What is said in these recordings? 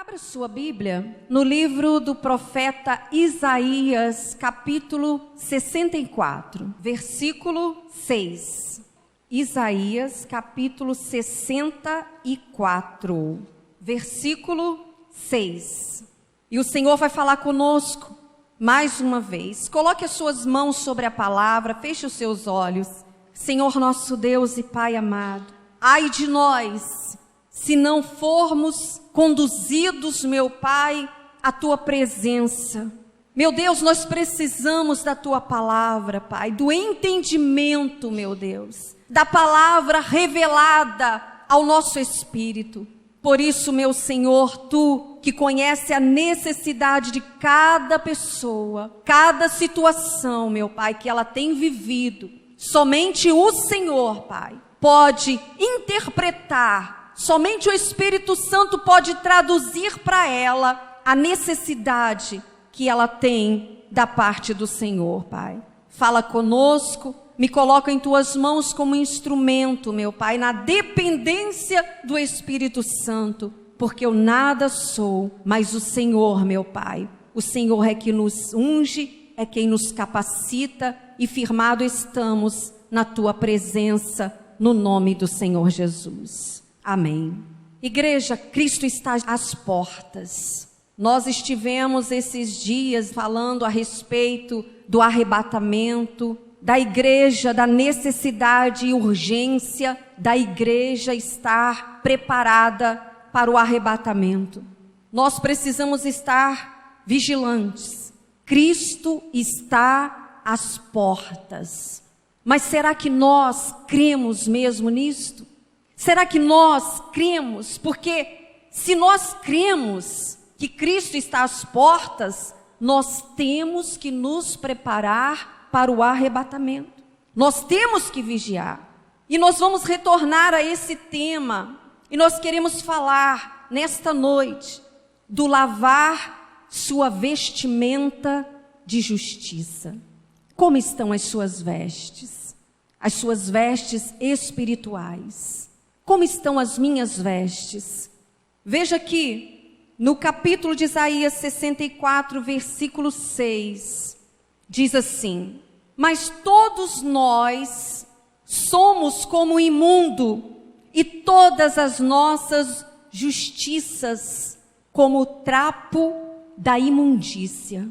Abra sua Bíblia no livro do profeta Isaías, capítulo 64, versículo 6. Isaías, capítulo 64, versículo 6. E o Senhor vai falar conosco mais uma vez. Coloque as suas mãos sobre a palavra, feche os seus olhos. Senhor nosso Deus e Pai amado, ai de nós, se não formos conduzidos, meu Pai, à Tua presença. Meu Deus, nós precisamos da Tua palavra, Pai, do entendimento, meu Deus, da palavra revelada ao nosso espírito. Por isso, meu Senhor, Tu que conhece a necessidade de cada pessoa, cada situação, meu Pai, que ela tem vivido, somente o Senhor, Pai, pode interpretar. Somente o Espírito Santo pode traduzir para ela a necessidade que ela tem da parte do Senhor, Pai. Fala conosco, me coloca em Tuas mãos como instrumento, meu Pai, na dependência do Espírito Santo, porque eu nada sou, mas o Senhor, meu Pai. O Senhor é que nos unge, é quem nos capacita e firmado estamos na Tua presença, no nome do Senhor Jesus. Amém. Igreja, Cristo está às portas. Nós estivemos esses dias falando a respeito do arrebatamento, da igreja, da necessidade e urgência da igreja estar preparada para o arrebatamento. Nós precisamos estar vigilantes. Cristo está às portas. Mas será que nós cremos mesmo nisto? Será que nós cremos? Porque se nós cremos que Cristo está às portas, nós temos que nos preparar para o arrebatamento. Nós temos que vigiar. E nós vamos retornar a esse tema. E nós queremos falar nesta noite do lavar sua vestimenta de justiça. Como estão as suas vestes? As suas vestes espirituais. Como estão as minhas vestes? Veja aqui, no capítulo de Isaías 64, versículo 6, diz assim: mas todos nós somos como imundo, e todas as nossas justiças como o trapo da imundícia.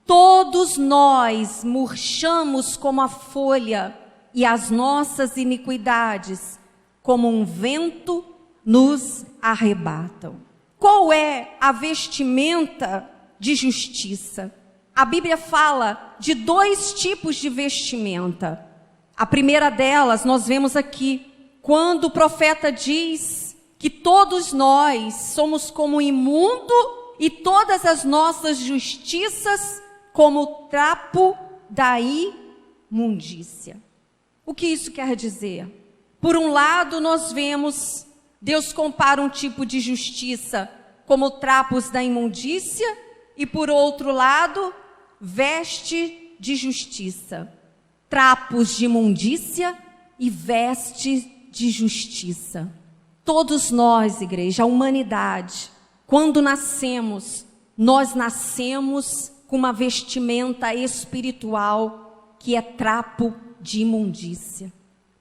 Todos nós murchamos como a folha, e as nossas iniquidades como um vento nos arrebatam. Qual é a vestimenta de justiça? A Bíblia fala de dois tipos de vestimenta. A primeira delas nós vemos aqui, quando o profeta diz que todos nós somos como imundo e todas as nossas justiças como o trapo da imundícia. O que isso quer dizer? Por um lado, nós vemos, Deus compara um tipo de justiça como trapos da imundícia, e por outro lado, veste de justiça. Trapos de imundícia e veste de justiça. Todos nós, igreja, a humanidade, quando nascemos, nós nascemos com uma vestimenta espiritual que é trapo de imundícia.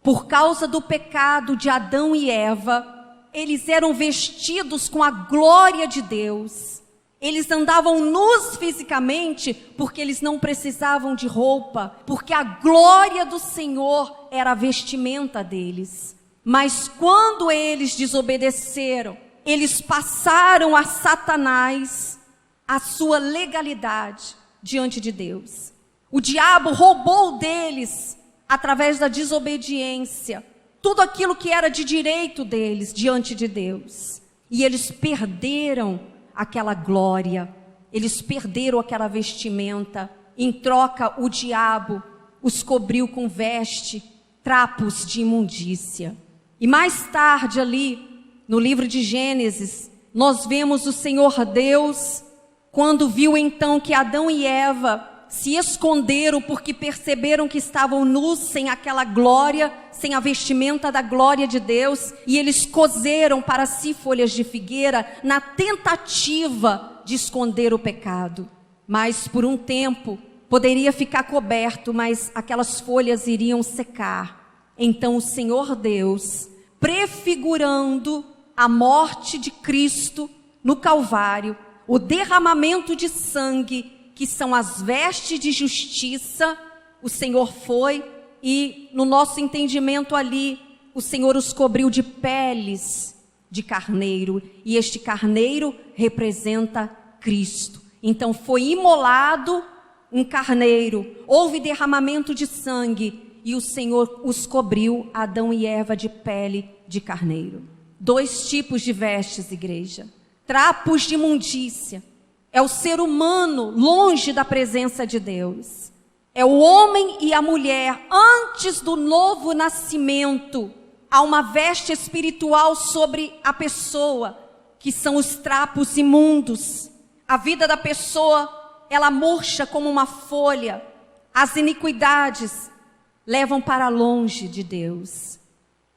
Por causa do pecado de Adão e Eva, eles eram vestidos com a glória de Deus. Eles andavam nus fisicamente porque eles não precisavam de roupa, porque a glória do Senhor era a vestimenta deles. Mas quando eles desobedeceram, eles passaram a Satanás a sua legalidade diante de Deus. O diabo roubou deles, através da desobediência, tudo aquilo que era de direito deles diante de Deus. E eles perderam aquela glória, eles perderam aquela vestimenta. Em troca, o diabo os cobriu com veste, trapos de imundícia. E mais tarde ali, no livro de Gênesis, nós vemos o Senhor Deus, quando viu então que Adão e Eva se esconderam porque perceberam que estavam nus, sem aquela glória, sem a vestimenta da glória de Deus, e eles coseram para si folhas de figueira na tentativa de esconder o pecado. Mas por um tempo poderia ficar coberto, mas aquelas folhas iriam secar. Então o Senhor Deus, prefigurando a morte de Cristo no Calvário, o derramamento de sangue, que são as vestes de justiça, o Senhor foi e, no nosso entendimento ali, o Senhor os cobriu de peles de carneiro, e este carneiro representa Cristo. Então foi imolado um carneiro, houve derramamento de sangue, e o Senhor os cobriu, Adão e Eva, de pele de carneiro. 2 tipos de vestes, igreja. Trapos de imundícia. É o ser humano longe da presença de Deus. É o homem e a mulher antes do novo nascimento. Há uma veste espiritual sobre a pessoa, que são os trapos imundos. A vida da pessoa, ela murcha como uma folha. As iniquidades levam para longe de Deus.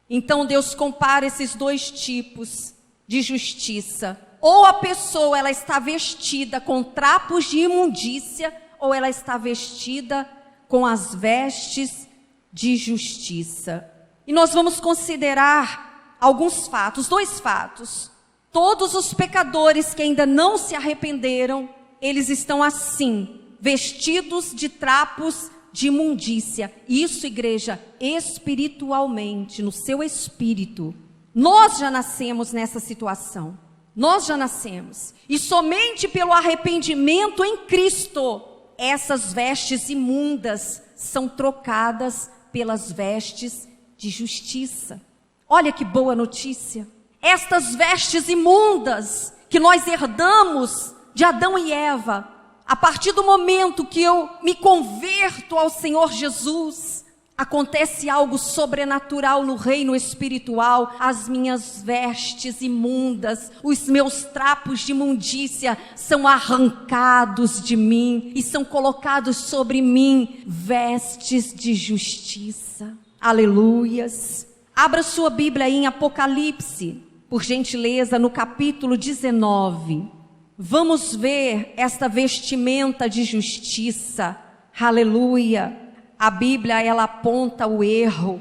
Então Deus compara esses 2 tipos de justiça. Ou a pessoa, ela está vestida com trapos de imundícia, ou ela está vestida com as vestes de justiça. E nós vamos considerar alguns fatos, 2 fatos. Todos os pecadores que ainda não se arrependeram, eles estão assim, vestidos de trapos de imundícia. Isso, igreja, espiritualmente, no seu espírito. Nós já nascemos nessa situação. Nós já nascemos. E somente pelo arrependimento em Cristo, essas vestes imundas são trocadas pelas vestes de justiça. Olha que boa notícia. Estas vestes imundas que nós herdamos de Adão e Eva, a partir do momento que eu me converto ao Senhor Jesus, acontece algo sobrenatural no reino espiritual. As minhas vestes imundas, os meus trapos de imundícia são arrancados de mim e são colocados sobre mim vestes de justiça. Aleluias. Abra sua Bíblia aí em Apocalipse, por gentileza, no capítulo 19. Vamos ver esta vestimenta de justiça. Aleluia. A Bíblia, ela aponta o erro,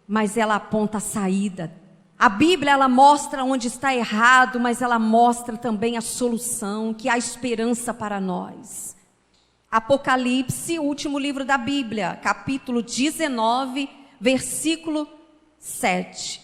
mas ela aponta a saída. A Bíblia, ela mostra onde está errado, mas ela mostra também a solução, que há esperança para nós. Apocalipse, o último livro da Bíblia, capítulo 19, versículo 7.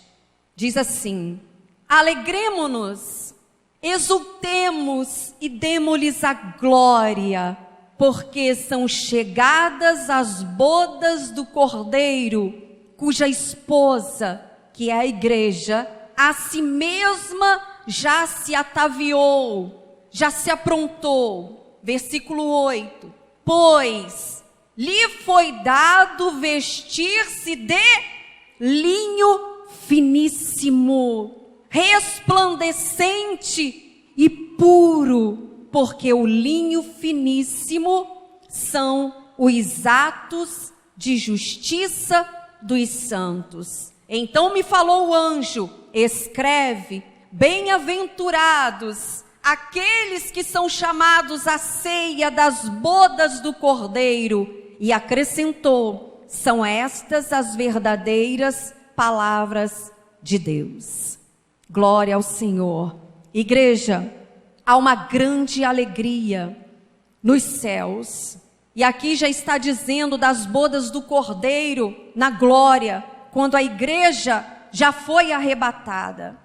Diz assim: alegremo-nos, exultemos e demo-lhes a glória, porque são chegadas as bodas do Cordeiro, cuja esposa, que é a igreja, a si mesma já se ataviou, já se aprontou. Versículo 8. Pois lhe foi dado vestir-se de linho finíssimo, resplandecente e puro, porque o linho finíssimo são os atos de justiça dos santos. Então me falou o anjo: escreve, bem-aventurados aqueles que são chamados à ceia das bodas do Cordeiro. E acrescentou: são estas as verdadeiras palavras de Deus. Glória ao Senhor. Igreja, há uma grande alegria nos céus. E aqui já está dizendo das bodas do Cordeiro na glória, quando a igreja já foi arrebatada.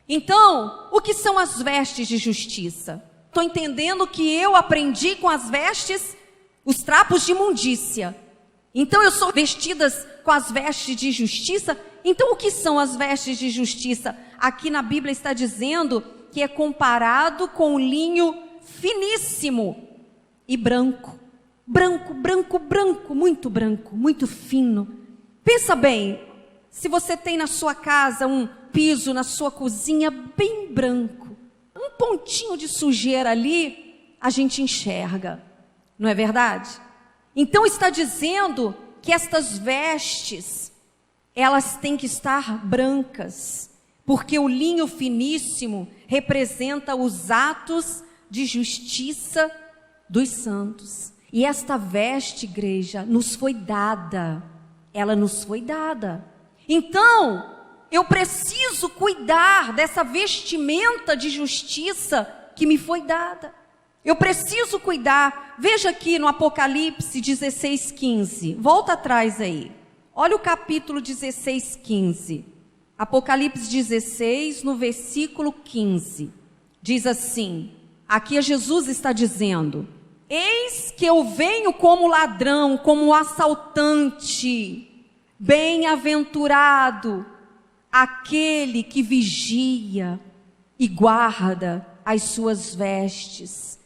Então, o que são as vestes de justiça? Estou entendendo que eu aprendi com as vestes, os trapos de imundícia. Então eu sou vestidas com as vestes de justiça. Então o que são as vestes de justiça? Aqui na Bíblia está dizendo que é comparado com o linho finíssimo e branco. Branco, branco, branco, muito fino. Pensa bem, se você tem na sua casa um piso, na sua cozinha bem branco, um pontinho de sujeira ali, a gente enxerga, não é verdade? Então está dizendo que estas vestes, elas têm que estar brancas, porque o linho finíssimo representa os atos de justiça dos santos. E esta veste, igreja, nos foi dada. Ela nos foi dada. Então, eu preciso cuidar dessa vestimenta de justiça que me foi dada. Eu preciso cuidar. Veja aqui no Apocalipse 16:15. Volta atrás aí. Olha o capítulo 16:15. Apocalipse 16, no versículo 15. Diz assim, aqui Jesus está dizendo: eis que eu venho como ladrão, como assaltante. Bem-aventurado aquele que vigia e guarda as suas vestes,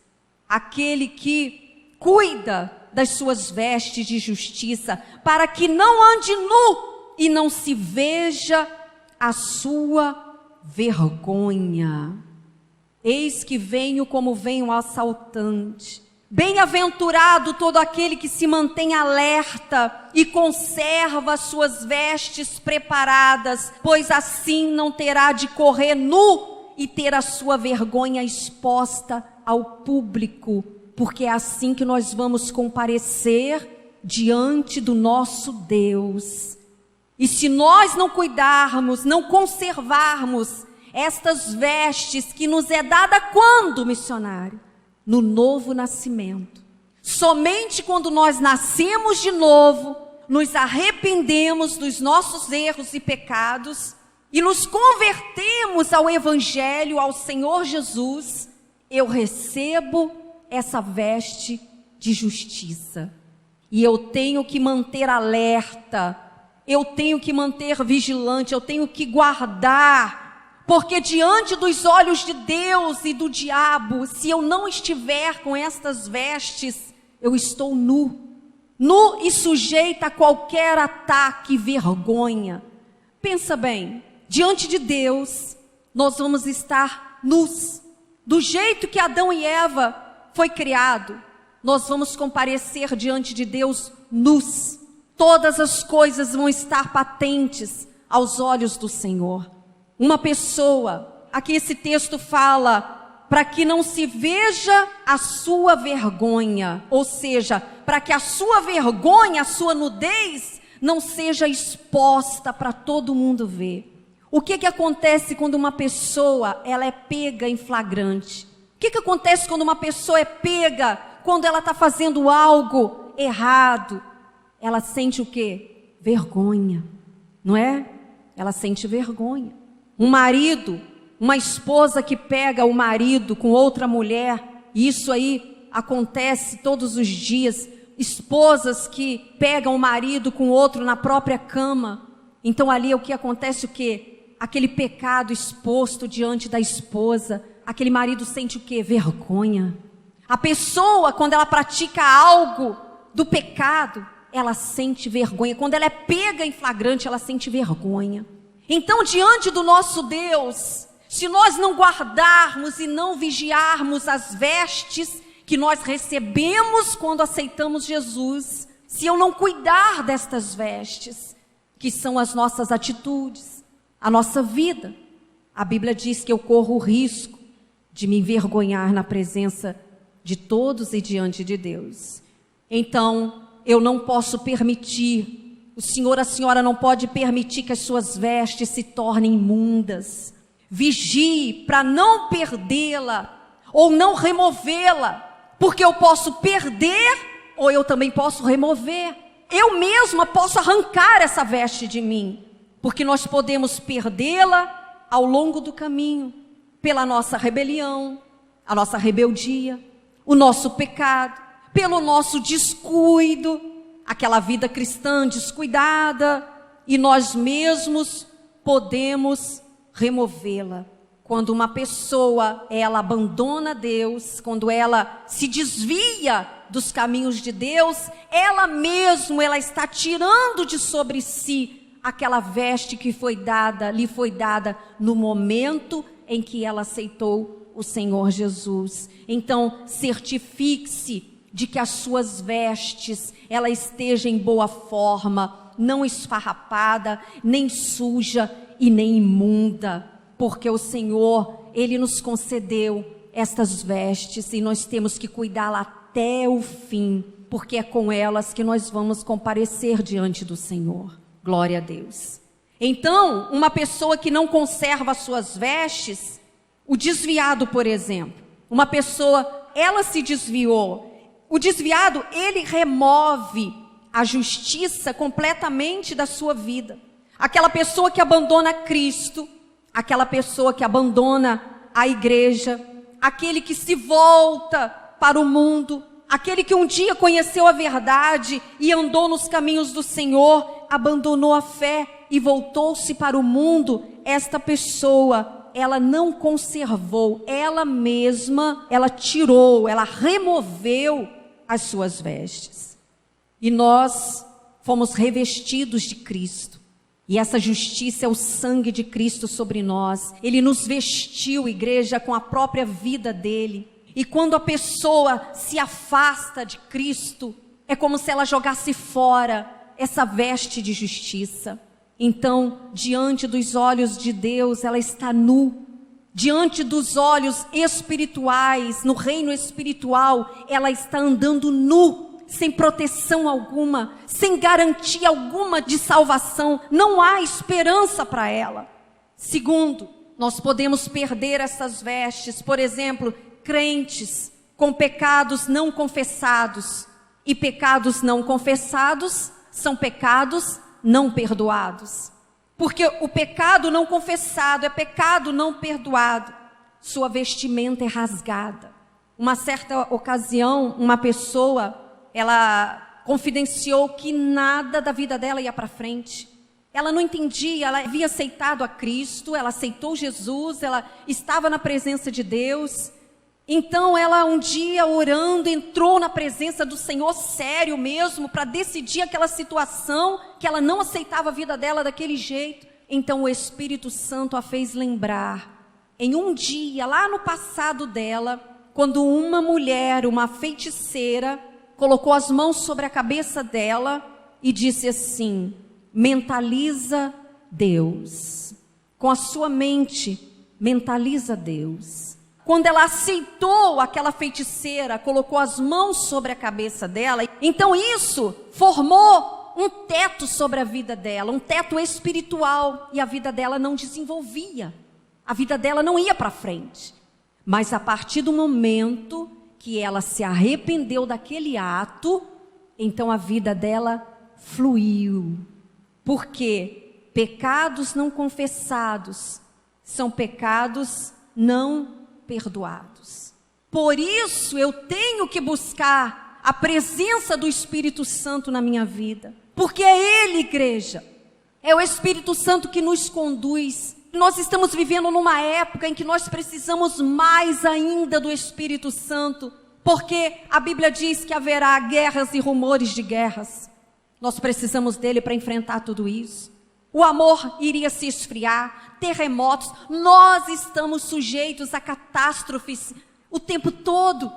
aquele que cuida das suas vestes de justiça, para que não ande nu e não se veja a sua vergonha. Eis que venho como vem um assaltante. Bem-aventurado todo aquele que se mantém alerta e conserva as suas vestes preparadas, pois assim não terá de correr nu e ter a sua vergonha exposta ao público, porque é assim que nós vamos comparecer diante do nosso Deus. E se nós não cuidarmos, não conservarmos estas vestes que nos é dada quando, missionário? No novo nascimento. Somente quando nós nascemos de novo, nos arrependemos dos nossos erros e pecados e nos convertemos ao Evangelho, ao Senhor Jesus, eu recebo essa veste de justiça. E eu tenho que manter alerta, eu tenho que manter vigilante, eu tenho que guardar. Porque diante dos olhos de Deus e do diabo, se eu não estiver com estas vestes, eu estou nu. Nu e sujeita a qualquer ataque e vergonha. Pensa bem, diante de Deus, nós vamos estar nus. Do jeito que Adão e Eva foi criado, nós vamos comparecer diante de Deus nus. Todas as coisas vão estar patentes aos olhos do Senhor. Uma pessoa, aqui esse texto fala, para que não se veja a sua vergonha, ou seja, para que a sua vergonha, a sua nudez, não seja exposta para todo mundo ver. O que acontece quando uma pessoa, ela é pega em flagrante? O que acontece quando uma pessoa é pega, quando ela está fazendo algo errado? Ela sente o quê? Vergonha, não é? Ela sente vergonha. Um marido, uma esposa que pega o marido com outra mulher, e isso aí acontece todos os dias, esposas que pegam o marido com outro na própria cama, então ali é o que acontece, o quê? Aquele pecado exposto diante da esposa, aquele marido sente o quê? Vergonha. A pessoa, quando ela pratica algo do pecado, ela sente vergonha, quando ela é pega em flagrante, ela sente vergonha. Então, diante do nosso Deus, se nós não guardarmos e não vigiarmos as vestes que nós recebemos quando aceitamos Jesus, se eu não cuidar destas vestes, que são as nossas atitudes, a nossa vida, a Bíblia diz que eu corro o risco de me envergonhar na presença de todos e diante de Deus. Então, eu não posso permitir, o senhor, a senhora não pode permitir que as suas vestes se tornem imundas. Vigie para não perdê-la ou não removê-la, porque eu posso perder ou eu também posso remover. Eu mesma posso arrancar essa veste de mim, porque nós podemos perdê-la ao longo do caminho, pela nossa rebelião, a nossa rebeldia, o nosso pecado, pelo nosso descuido, aquela vida cristã descuidada, e nós mesmos podemos removê-la. Quando uma pessoa, ela abandona Deus, quando ela se desvia dos caminhos de Deus, ela ela está tirando de sobre si aquela veste que lhe foi dada no momento em que ela aceitou o Senhor Jesus. Então, certifique-se de que as suas vestes, ela esteja em boa forma, não esfarrapada, nem suja e nem imunda, porque o Senhor, Ele nos concedeu estas vestes e nós temos que cuidá-la até o fim, porque é com elas que nós vamos comparecer diante do Senhor. Glória a Deus. Então, uma pessoa que não conserva as suas vestes, o desviado, por exemplo, uma pessoa, ela se desviou. O desviado, ele remove a justiça completamente da sua vida. Aquela pessoa que abandona Cristo, aquela pessoa que abandona a igreja, aquele que se volta para o mundo, aquele que um dia conheceu a verdade e andou nos caminhos do Senhor, abandonou a fé e voltou-se para o mundo, esta pessoa, ela não conservou, ela mesma, ela tirou, ela removeu as suas vestes. E nós fomos revestidos de Cristo. E essa justiça é o sangue de Cristo sobre nós. Ele nos vestiu, igreja, com a própria vida dele. E quando a pessoa se afasta de Cristo, é como se ela jogasse fora essa veste de justiça. Então, diante dos olhos de Deus, ela está nu. Diante dos olhos espirituais, no reino espiritual, ela está andando nu, sem proteção alguma, sem garantia alguma de salvação. Não há esperança para ela. Segundo, nós podemos perder essas vestes, por exemplo, crentes com pecados não confessados. E pecados não confessados são pecados não perdoados. Porque o pecado não confessado é pecado não perdoado. Sua vestimenta é rasgada. Uma certa ocasião, uma pessoa, ela confidenciou que nada da vida dela ia para frente. Ela não entendia, ela havia aceitado a Cristo, ela aceitou Jesus, ela estava na presença de Deus. Então ela um dia orando, entrou na presença do Senhor sério mesmo, para decidir aquela situação, que ela não aceitava a vida dela daquele jeito. Então o Espírito Santo a fez lembrar, em um dia, lá no passado dela, quando uma mulher, uma feiticeira, colocou as mãos sobre a cabeça dela e disse assim: mentaliza Deus. Com a sua mente, mentaliza Deus. Quando ela aceitou aquela feiticeira, colocou as mãos sobre a cabeça dela, então isso formou um teto sobre a vida dela, um teto espiritual, e a vida dela não desenvolvia, a vida dela não ia para frente. Mas a partir do momento que ela se arrependeu daquele ato, então a vida dela fluiu. Porque pecados não confessados são pecados não perdoados. Por isso eu tenho que buscar a presença do Espírito Santo na minha vida. Porque é Ele, igreja. É o Espírito Santo que nos conduz. Nós estamos vivendo numa época em que nós precisamos mais ainda do Espírito Santo. Porque a Bíblia diz que haverá guerras e rumores de guerras. Nós precisamos dele para enfrentar tudo isso. O amor iria se esfriar, terremotos. Nós estamos sujeitos a catástrofes o tempo todo.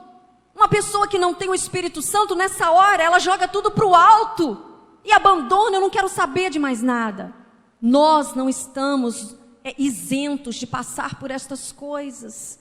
Uma pessoa que não tem o Espírito Santo, nessa hora, ela joga tudo para o alto e abandona, eu não quero saber de mais nada. Nós não estamos isentos de passar por estas coisas.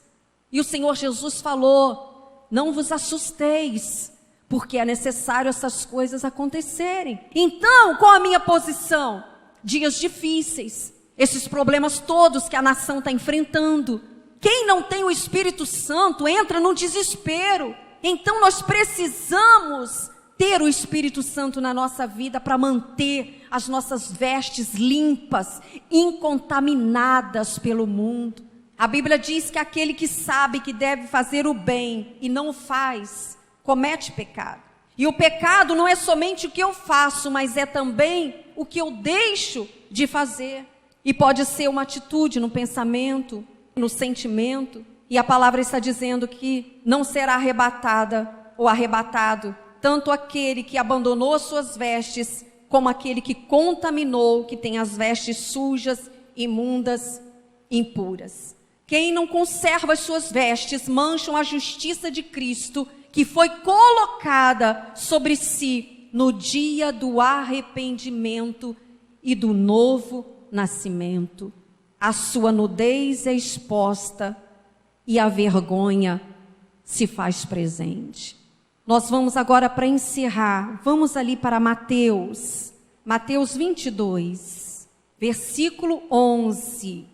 E o Senhor Jesus falou: não vos assusteis, porque é necessário essas coisas acontecerem. Então, qual a minha posição? Dias difíceis, esses problemas todos que a nação está enfrentando. Quem não tem o Espírito Santo entra no desespero. Então nós precisamos ter o Espírito Santo na nossa vida para manter as nossas vestes limpas, incontaminadas pelo mundo. A Bíblia diz que aquele que sabe que deve fazer o bem e não o faz, comete pecado. E o pecado não é somente o que eu faço, mas é também o que eu deixo de fazer. E pode ser uma atitude no pensamento, no sentimento. E a palavra está dizendo que não será arrebatada ou arrebatado tanto aquele que abandonou as suas vestes, como aquele que contaminou, que tem as vestes sujas, imundas, impuras. Quem não conserva as suas vestes mancham a justiça de Cristo, que foi colocada sobre si no dia do arrependimento e do novo nascimento. A sua nudez é exposta e a vergonha se faz presente. Nós vamos agora, para encerrar, vamos ali para Mateus 22, versículo 11.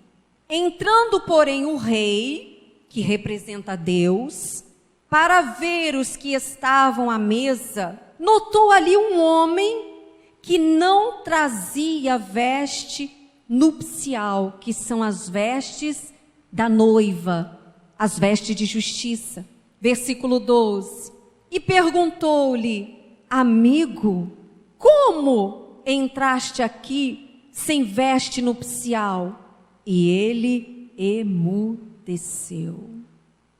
Entrando, porém, o rei, que representa Deus, para ver os que estavam à mesa, notou ali um homem que não trazia veste nupcial, que são as vestes da noiva, as vestes de justiça. Versículo 12. E perguntou-lhe: amigo, como entraste aqui sem veste nupcial? E ele emudeceu.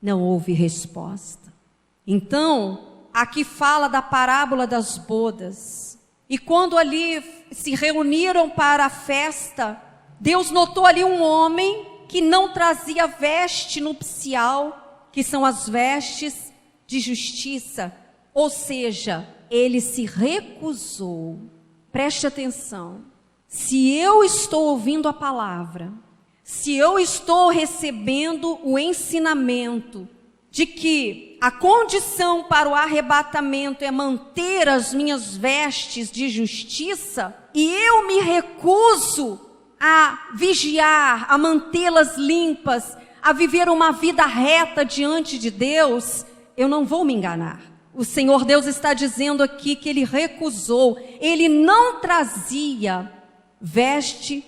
Não houve resposta. Então, aqui fala da parábola das bodas. E quando ali se reuniram para a festa, Deus notou ali um homem que não trazia veste nupcial, que são as vestes de justiça. Ou seja, ele se recusou. Preste atenção. Se eu estou ouvindo a palavra, se eu estou recebendo o ensinamento de que a condição para o arrebatamento é manter as minhas vestes de justiça, e eu me recuso a vigiar, a mantê-las limpas, a viver uma vida reta diante de Deus, eu não vou me enganar. O Senhor Deus está dizendo aqui que ele recusou, ele não trazia veste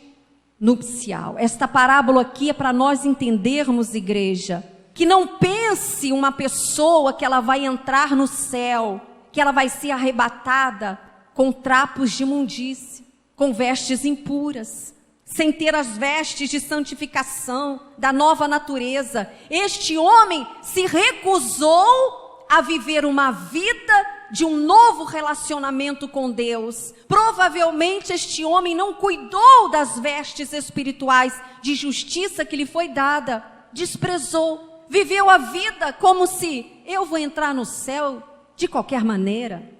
nupcial. Esta parábola aqui é para nós entendermos, igreja, que não pense uma pessoa que ela vai entrar no céu, que ela vai ser arrebatada com trapos de imundície, com vestes impuras, sem ter as vestes de santificação, da nova natureza. Este homem se recusou a viver uma vida de um novo relacionamento com Deus. Provavelmente este homem não cuidou das vestes espirituais de justiça que lhe foi dada, desprezou. Viveu a vida como se eu vou entrar no céu de qualquer maneira.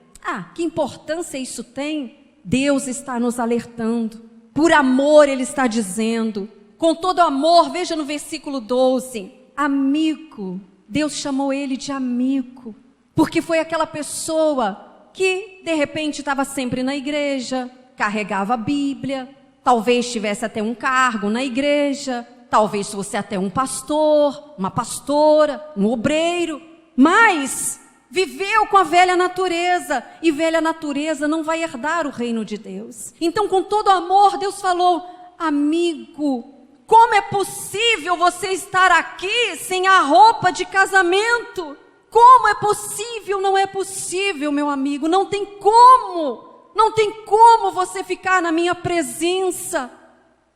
Que importância isso tem? Deus está nos alertando. Por amor ele está dizendo. Com todo amor, veja no versículo 12. Amigo. Deus chamou ele de amigo. Porque foi aquela pessoa que de repente estava sempre na igreja, carregava a Bíblia, talvez tivesse até um cargo na igreja, talvez fosse até um pastor, uma pastora, um obreiro, mas viveu com a velha natureza, e velha natureza não vai herdar o reino de Deus. Então, com todo amor, Deus falou: amigo, como é possível você estar aqui sem a roupa de casamento? Como é possível? Não é possível, meu amigo, não tem como você ficar na minha presença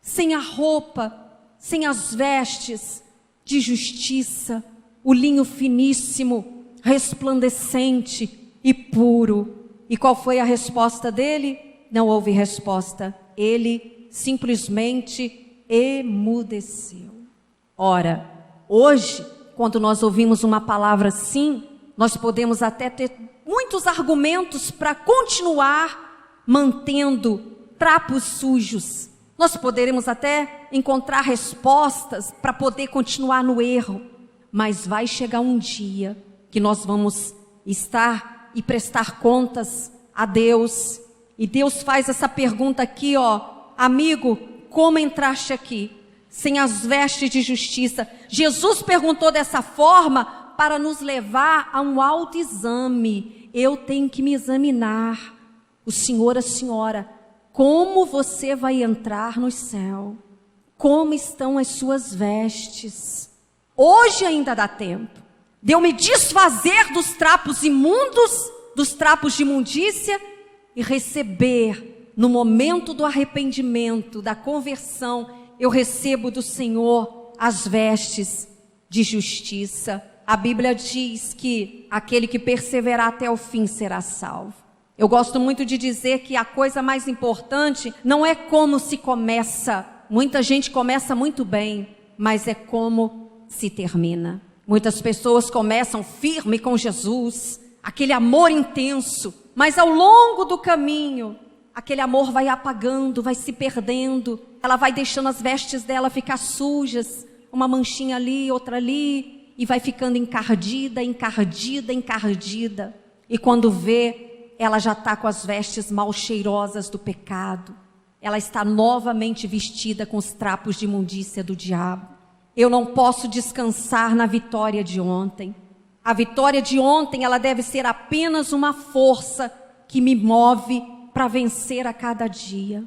sem a roupa, sem as vestes de justiça, o linho finíssimo, resplandecente e puro. E qual foi a resposta dele? Não houve resposta. Ele simplesmente emudeceu. Ora, hoje, quando nós ouvimos uma palavra assim, nós podemos até ter muitos argumentos para continuar mantendo trapos sujos. Nós poderemos até encontrar respostas para poder continuar no erro, mas vai chegar um dia que nós vamos estar e prestar contas a Deus, e Deus faz essa pergunta aqui, amigo, como entraste aqui sem as vestes de justiça? Jesus perguntou dessa forma para nos levar a um autoexame. Eu tenho que me examinar, o senhor, a senhora, como você vai entrar no céu? Como estão as suas vestes? Hoje ainda dá tempo de eu me desfazer dos trapos imundos, dos trapos de imundícia, e receber, no momento do arrependimento, da conversão, eu recebo do Senhor as vestes de justiça. A Bíblia diz que aquele que perseverar até o fim será salvo. Eu gosto muito de dizer que a coisa mais importante não é como se começa. Muita gente começa muito bem, mas é como se termina. Muitas pessoas começam firme com Jesus, aquele amor intenso, mas ao longo do caminho, aquele amor vai apagando, vai se perdendo, ela vai deixando as vestes dela ficar sujas, uma manchinha ali, outra ali, e vai ficando encardida, encardida, encardida. E quando vê, ela já está com as vestes mal cheirosas do pecado. Ela está novamente vestida com os trapos de imundícia do diabo. Eu não posso descansar na vitória de ontem. A vitória de ontem, ela deve ser apenas uma força que me move para vencer a cada dia.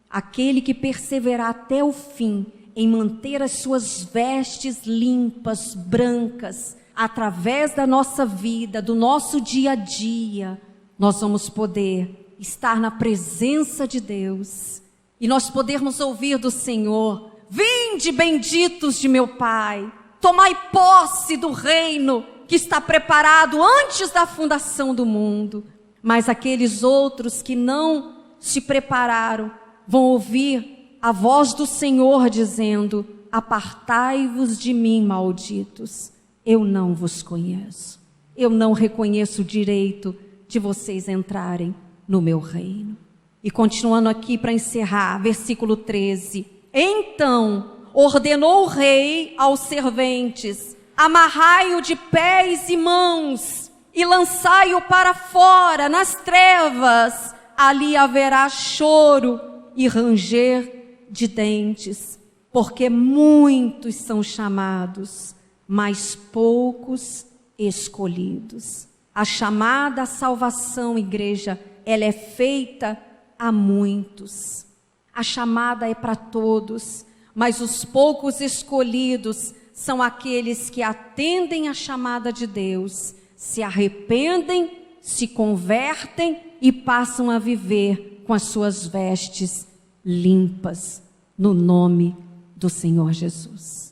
Aquele que perseverar até o fim em manter as suas vestes limpas, brancas, através da nossa vida, do nosso dia a dia, nós vamos poder estar na presença de Deus e nós podermos ouvir do Senhor: vinde, benditos de meu Pai, tomai posse do reino que está preparado antes da fundação do mundo. Mas aqueles outros que não se prepararam vão ouvir a voz do Senhor dizendo: apartai-vos de mim, malditos, eu não vos conheço. Eu não reconheço o direito de vocês entrarem no meu reino. E continuando aqui para encerrar, versículo 13. Então ordenou o rei aos serventes: amarrai-o de pés e mãos e lançai-o para fora nas trevas. Ali haverá choro e ranger de dentes, porque muitos são chamados, mas poucos escolhidos. A chamada à salvação, igreja, ela é feita a muitos. A chamada é para todos, mas os poucos escolhidos são aqueles que atendem à chamada de Deus, se arrependem, se convertem e passam a viver com as suas vestes limpas, no nome do Senhor Jesus.